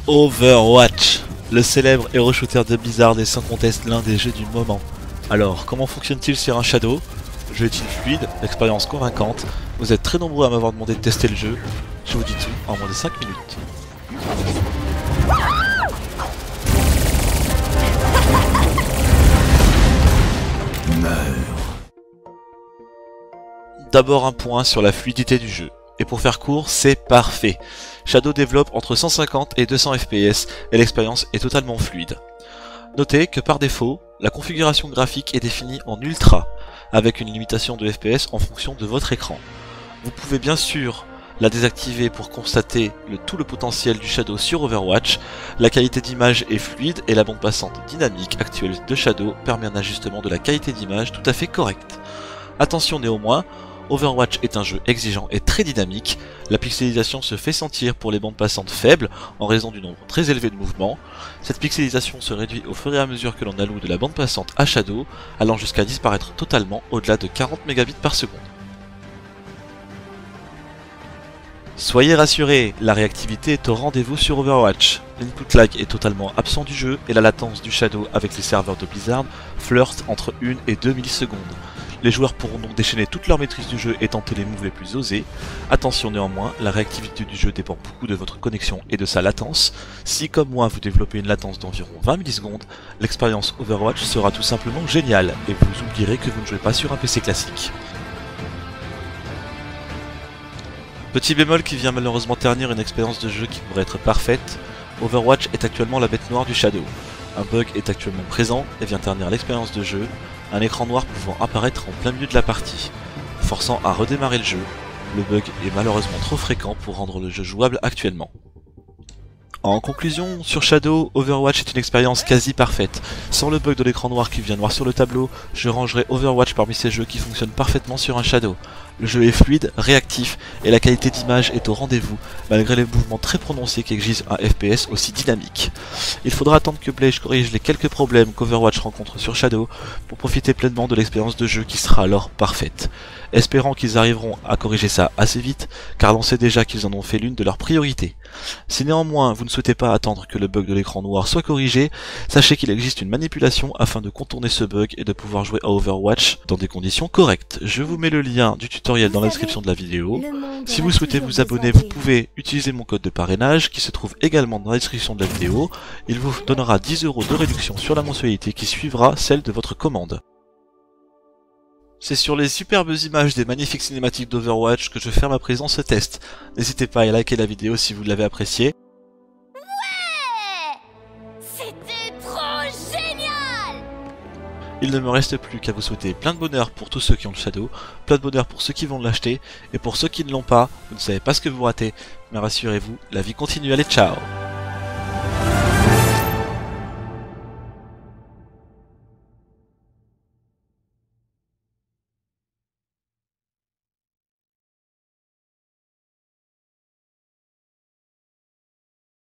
Overwatch, le célèbre hero shooter de Blizzard est sans conteste l'un des jeux du moment. Alors, comment fonctionne-t-il sur un Shadow? Jeu est-il fluide? Expérience convaincante? Vous êtes très nombreux à m'avoir demandé de tester le jeu. Je vous dis tout en moins de 5 minutes. D'abord un point sur la fluidité du jeu. Et pour faire court, c'est parfait. Shadow développe entre 150 et 200 FPS et l'expérience est totalement fluide. Notez que par défaut, la configuration graphique est définie en ultra, avec une limitation de FPS en fonction de votre écran. Vous pouvez bien sûr la désactiver pour constater tout le potentiel du Shadow sur Overwatch. La qualité d'image est fluide et la bande passante dynamique actuelle de Shadow permet un ajustement de la qualité d'image tout à fait correct. Attention néanmoins, Overwatch est un jeu exigeant et très dynamique. La pixelisation se fait sentir pour les bandes passantes faibles en raison du nombre très élevé de mouvements. Cette pixelisation se réduit au fur et à mesure que l'on alloue de la bande passante à Shadow, allant jusqu'à disparaître totalement au-delà de 40 mégabits par seconde. Soyez rassurés, la réactivité est au rendez-vous sur Overwatch. L'input lag est totalement absent du jeu et la latence du Shadow avec les serveurs de Blizzard flirte entre 1 et 2 millisecondes. Les joueurs pourront donc déchaîner toute leur maîtrise du jeu et tenter les moves les plus osés. Attention néanmoins, la réactivité du jeu dépend beaucoup de votre connexion et de sa latence. Si comme moi vous développez une latence d'environ 20 millisecondes, l'expérience Overwatch sera tout simplement géniale et vous oublierez que vous ne jouez pas sur un PC classique. Petit bémol qui vient malheureusement ternir une expérience de jeu qui pourrait être parfaite, Overwatch est actuellement la bête noire du Shadow. Un bug est actuellement présent et vient ternir l'expérience de jeu, un écran noir pouvant apparaître en plein milieu de la partie, forçant à redémarrer le jeu. Le bug est malheureusement trop fréquent pour rendre le jeu jouable actuellement. En conclusion, sur Shadow, Overwatch est une expérience quasi parfaite. Sans le bug de l'écran noir qui vient noir sur le tableau, je rangerai Overwatch parmi ces jeux qui fonctionnent parfaitement sur un Shadow. Le jeu est fluide, réactif et la qualité d'image est au rendez-vous, malgré les mouvements très prononcés qui exigent un FPS aussi dynamique. Il faudra attendre que Blaze corrige les quelques problèmes qu'Overwatch rencontre sur Shadow pour profiter pleinement de l'expérience de jeu qui sera alors parfaite. Espérant qu'ils arriveront à corriger ça assez vite, car l'on sait déjà qu'ils en ont fait l'une de leurs priorités. Si néanmoins vous ne souhaitez pas attendre que le bug de l'écran noir soit corrigé, sachez qu'il existe une manipulation afin de contourner ce bug et de pouvoir jouer à Overwatch dans des conditions correctes. Je vous mets le lien du tutoriel dans la description de la vidéo. Si vous souhaitez vous abonner, vous pouvez utiliser mon code de parrainage qui se trouve également dans la description de la vidéo. Il vous donnera 10 € de réduction sur la mensualité qui suivra celle de votre commande. C'est sur les superbes images des magnifiques cinématiques d'Overwatch que je ferme à présent ce test. N'hésitez pas à liker la vidéo si vous l'avez appréciée. Ouais! C'était trop génial! Il ne me reste plus qu'à vous souhaiter plein de bonheur pour tous ceux qui ont le Shadow, plein de bonheur pour ceux qui vont l'acheter, et pour ceux qui ne l'ont pas, vous ne savez pas ce que vous ratez, mais rassurez-vous, la vie continue, allez ciao!